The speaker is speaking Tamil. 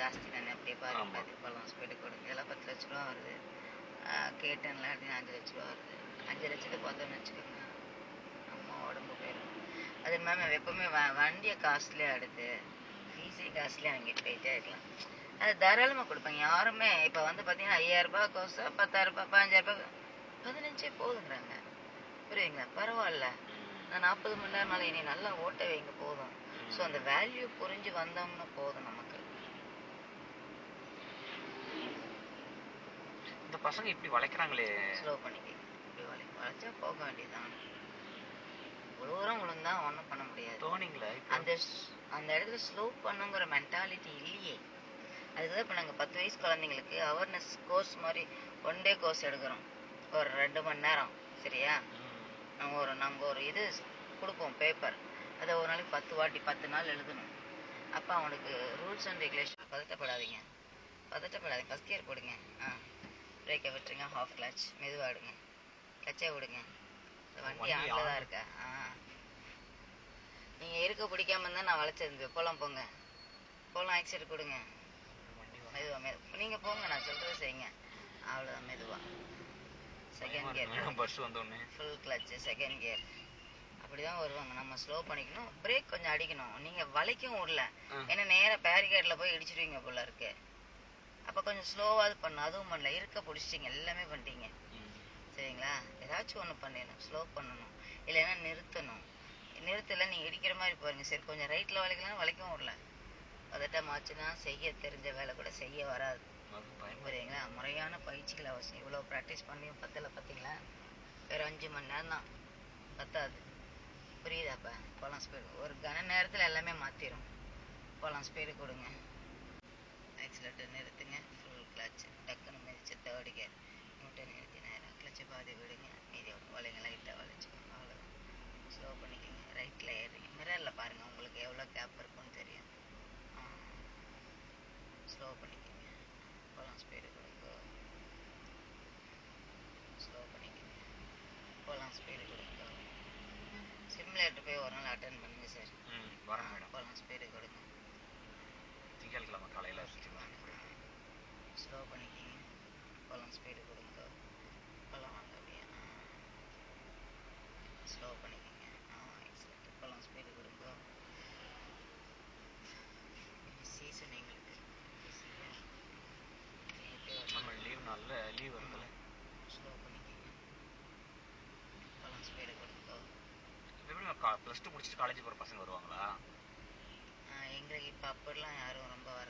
ஜாஸ்தி தானே, அப்படியே பாதி பாதி போகலாம். ஸ்பீடு கொடுங்க. இதெல்லாம் 10 லட்ச ரூபா வருது. கேட்டன்லாம் எடுத்தீங்கன்னா 5 லட்ச ரூபா வருது. 5 லட்சத்தை பார்த்தோன்னு வச்சுக்கோங்க, நம்ம உடம்பு போயிடும். அது மேம் எப்பவுமே வண்டியை காஸ்ட்லியாக எடுத்து ஃபீஸே காஸ்ட்லியாக வாங்கிட்டு போயிட்டே இருக்கலாம். அது தாராளமாக கொடுப்பாங்க. யாருமே இப்போ வந்து பார்த்தீங்கன்னா 5000 ரூபாய் கோர்ஸாக 10,000 ரூபாய் 15,000 ரூபாய் 15 போதுங்கிறாங்க. புரியுங்களா? பரவாயில்ல, நான் 40 மணி நேரம் மேலே இனி நல்லா ஓட்ட வைங்க போதும். ஸோ அந்த வேல்யூ புரிஞ்சு வந்தோம்னா போதும் நமக்கு. இந்த பசங்க இப்படி வளைக்கிறாங்களே, ஸ்லோ பண்ணிக்க. இப்படி வளைச்சா போக வேண்டியதுதான். உழுவுறம் விழுந்தா ஒன்றும் பண்ண முடியாது. தோணிங்களா அந்த இடத்துல ஸ்லோ பண்ணுங்கிற மென்டாலிட்டி இல்லையே. அதுக்குதான் இப்போ நாங்கள் 10 வயசு குழந்தைங்களுக்கு அவேர்னஸ் கோர்ஸ் மாதிரி 1 டே கோர்ஸ் எடுக்கிறோம். ஒரு 2 மணி நேரம். சரியா? நாங்கள் ஒரு இது கொடுப்போம், பேப்பர். அதை ஒரு நாளைக்கு 10 வாட்டி 10 நாள் எழுதணும். அப்போ அவனுக்கு ரூல்ஸ் அண்ட் ரெகுலேஷன். பதட்டப்படாதீங்க. ஃபஸ்ட் கியர் போடுங்க. பிரேக்கை விட்டுருங்க. ஹாஃப் கிளச் மெதுவாக எடுங்க. கிளச்சை விடுங்க. வண்டி ஆனில் தான் இருக்கா? நீங்கள் இருக்க பிடிக்காம இருந்தால் நான் வளைச்சிருந்தேன். போகலாம், போங்க போகலாம். ஆக்சிடென்ட் கொடுங்க. மெதுவாக நீங்கள் போங்க, நான் சொல்கிறத செய்யுங்க. அவ்வளோதான். மெதுவாக செகண்ட் கியர், பஸ் வந்தோடனே ஃபுல் கிளச்சு, செகண்ட் கியர். அப்படிதான் வருவாங்க. நம்ம ஸ்லோ பண்ணிக்கணும். பிரேக் கொஞ்சம் அடிக்கணும். நீங்கள் வளைக்கவும் விடல, ஏன்னா நேராக பேரிகேட்டில் போய் இடிச்சிடுவீங்க போல இருக்கு. அப்போ கொஞ்சம் ஸ்லோவாக பண்ணணும். அதுவும் பண்ணல, இருக்க பிடிச்சிட்டிங்க, எல்லாமே பண்ணிட்டீங்க. சரிங்களா? ஏதாச்சும் ஒன்று பண்ணிடணும். ஸ்லோ பண்ணணும், இல்லைன்னா நிறுத்தணும். நிறுத்தலை நீங்கள் இடிக்கிற மாதிரி பாருங்க. சரி, கொஞ்சம் ரைட்டில் வளைக்கலாம், வளைக்கவும் விடல. பதட்டமாச்சுன்னா செய்ய தெரிஞ்ச வேலை கூட செய்ய வராது. புரியுங்களா? முறையான பயிற்சிகள் அவசியம். இவ்வளோ ப்ராக்டிஸ் பண்ணியும் பத்தலை பார்த்தீங்களா? வேறு 5 மணி நேரம் தான், பத்தாது. புரியுதாப்பா? போகலாம் ஸ்பீடு. ஒரு கன நேரத்தில் எல்லாமே மாற்றிடும். போகலாம், ஸ்பீடு கொடுங்க. ஆக்சிலேட்டர் நிறுத்துங்க. ஃபுல் கிளச் டக்குன்னு மிதிச்சு 3rd கியர் நியூட்டன் நிறுத்தி நேரம் கிளச்சை பாதி விடுங்க. மீதி வளைங்க, லைட்டாக வளைச்சிக்கோங்க. அவ்வளோதான். ஸ்லோ பண்ணிக்கோங்க. ரைட்டில் ஏறுங்க. மிரரில் பாருங்கள், உங்களுக்கு எவ்வளோ கேப் இருக்குன்னு தெரியும். ஸ்லோ பண்ணிக்கோங்க. போகலாம், ஸ்பீடு கொடுங்க. ஸ்லோ பண்ணிக்கோங்க. போகலாம், ஸ்பீடு கொடுங்க. சிமுலேட்டர் போய் ஒரு நாள் அட்டன் பண்ணுங்க சார். வரேன் மேடம். போகலாம், ஸ்பீடு கொடுங்க. திங்கட்கிழமை காலையில் ஸ்லோ பண்ணிக்கிங்க. போகலாம், ஸ்பீடு கொடுங்க. போகலாம், வாங்க அப்படியே. ஸ்லோ பண்ணிக்கிங்க. எக்ஸலண்ட். போகலாம், ஸ்பீடு கொடுங்க. சீசன் எங்களுக்கு நம்ம லீவ் நாளில் லீவ் வருதுல்ல. ஸ்லோ பண்ணிக்கிங்க. போகலாம், ஸ்பீடு கொடுங்க. எப்படி +2 முடிச்சுட்டு காலேஜ் போகிற பசங்க வருவாங்களா? எங்களுக்கு இப்போ அப்படிலாம் யாரும் ரொம்ப வர